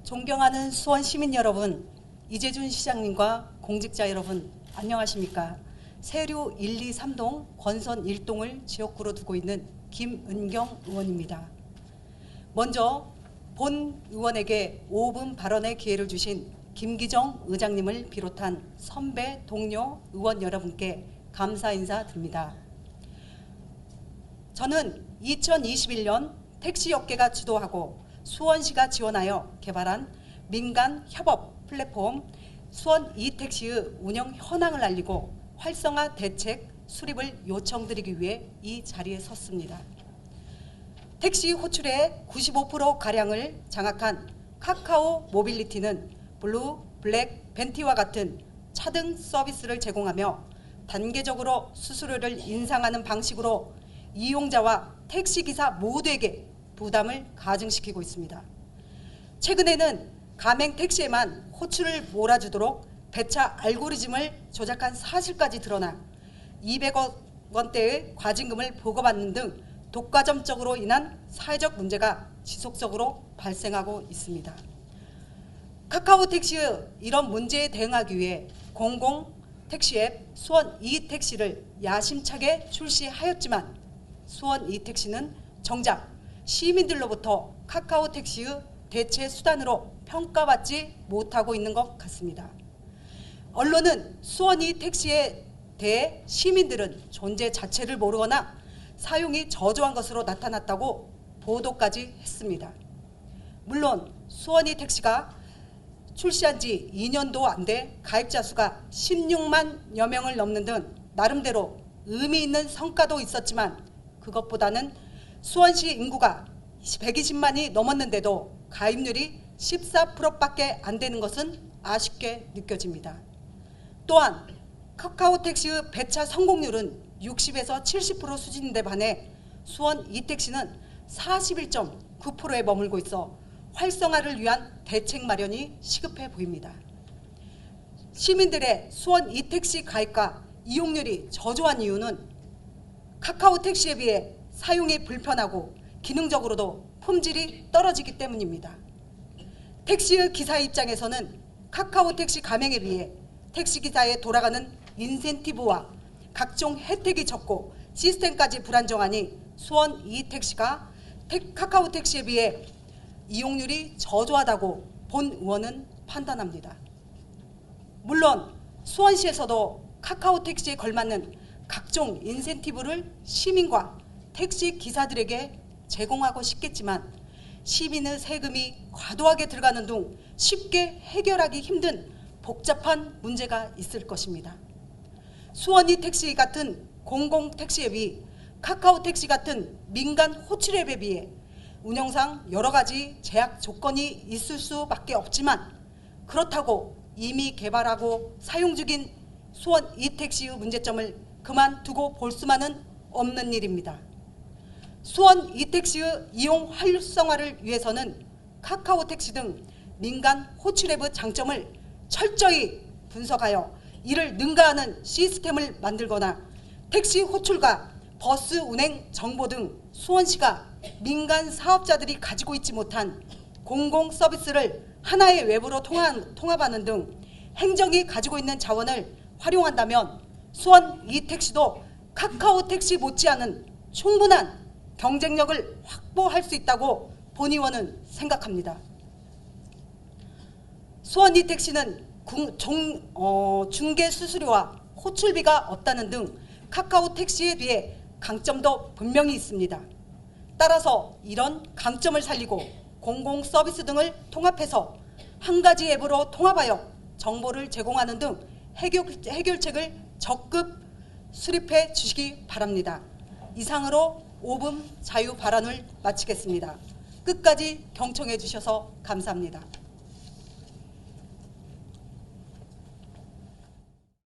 존경하는 수원 시민 여러분, 이재준 시장님과 공직자 여러분, 안녕하십니까? 세류 1, 2, 3동 권선 1동을 지역구로 두고 있는 김은경 의원입니다. 먼저 본 의원에게 5분 발언의 기회를 주신 김기정 의장님을 비롯한 선배 동료 의원 여러분께 감사 인사드립니다. 저는 2021년 택시업계가 주도하고 수원시가 지원하여 개발한 민간 협업 플랫폼 수원 이택시의 운영 현황을 알리고 활성화 대책 수립을 요청드리기 위해 이 자리에 섰습니다. 택시 호출의 95%가량을 장악한 카카오 모빌리티는 블루, 블랙, 벤티와 같은 차등 서비스를 제공하며 단계적으로 수수료를 인상하는 방식으로 이용자와 택시기사 모두에게 부담을 가중시키고 있습니다. 최근에는 가맹 택시에만 호출을 몰아주도록 배차 알고리즘을 조작한 사실까지 드러나 200억 원대의 과징금을 보고받는 등 독과점적으로 인한 사회적 문제가 지속적으로 발생하고 있습니다. 카카오 택시의 이런 문제에 대응하기 위해 공공 택시 앱 수원 이택시를 야심차게 출시하였지만 수원 이택시는 정작 시민들로부터 카카오 택시의 대체 수단으로 평가받지 못하고 있는 것 같습니다. 언론은 수원 이택시에 대해 시민들은 존재 자체를 모르거나 사용이 저조한 것으로 나타났다고 보도까지 했습니다. 물론 수원 이택시가 출시한 지 2년도 안 돼 가입자 수가 16만여 명을 넘는 등 나름대로 의미 있는 성과도 있었지만 그것보다는 수원시 인구가 120만이 넘었는데도 가입률이 14%밖에 안 되는 것은 아쉽게 느껴집니다. 또한 카카오 택시의 배차 성공률은 60에서 70% 수준인데 반해 수원 이택시는 41.9%에 머물고 있어 활성화를 위한 대책 마련이 시급해 보입니다. 시민들의 수원 이택시 가입과 이용률이 저조한 이유는 카카오 택시에 비해 사용이 불편하고 기능적으로도 품질이 떨어지기 때문입니다. 택시의 기사의 입장에서는 카카오 택시 가맹에 비해 택시기사에 돌아가는 인센티브와 각종 혜택이 적고 시스템까지 불안정하니 수원 이택시가 카카오 택시에 비해 이용률이 저조하다고 본 의원은 판단합니다. 물론 수원시에서도 카카오 택시에 걸맞는 각종 인센티브를 시민과 택시 기사들에게 제공하고 싶겠지만 시민의 세금이 과도하게 들어가는 등 쉽게 해결하기 힘든 복잡한 문제가 있을 것입니다. 수원이 택시 같은 공공 택시 앱이 카카오 택시 같은 민간 호출 앱에 비해 운영상 여러 가지 제약 조건이 있을 수밖에 없지만 그렇다고 이미 개발하고 사용 중인 수원 이택시의 문제점을 그만두고 볼 수만은 없는 일입니다. 수원 이택시의 이용 활성화를 위해서는 카카오 택시 등 민간 호출 앱의 장점을 철저히 분석하여 이를 능가하는 시스템을 만들거나 택시 호출과 버스 운행 정보 등 수원시가 민간 사업자들이 가지고 있지 못한 공공 서비스를 하나의 웹으로 통합하는 등 행정이 가지고 있는 자원을 활용한다면 수원 이택시도 카카오 택시 못지않은 충분한 경쟁력을 확보할 수 있다고 본 의원은 생각합니다. 수원 이택시는 중개 수수료와 호출비가 없다는 등 카카오 택시에 비해 강점도 분명히 있습니다. 따라서 이런 강점을 살리고 공공 서비스 등을 통합해서 한 가지 앱으로 통합하여 정보를 제공하는 등 해결책을 적극 수립해 주시기 바랍니다. 이상으로 5분 자유 발언을 마치겠습니다. 끝까지 경청해 주셔서 감사합니다.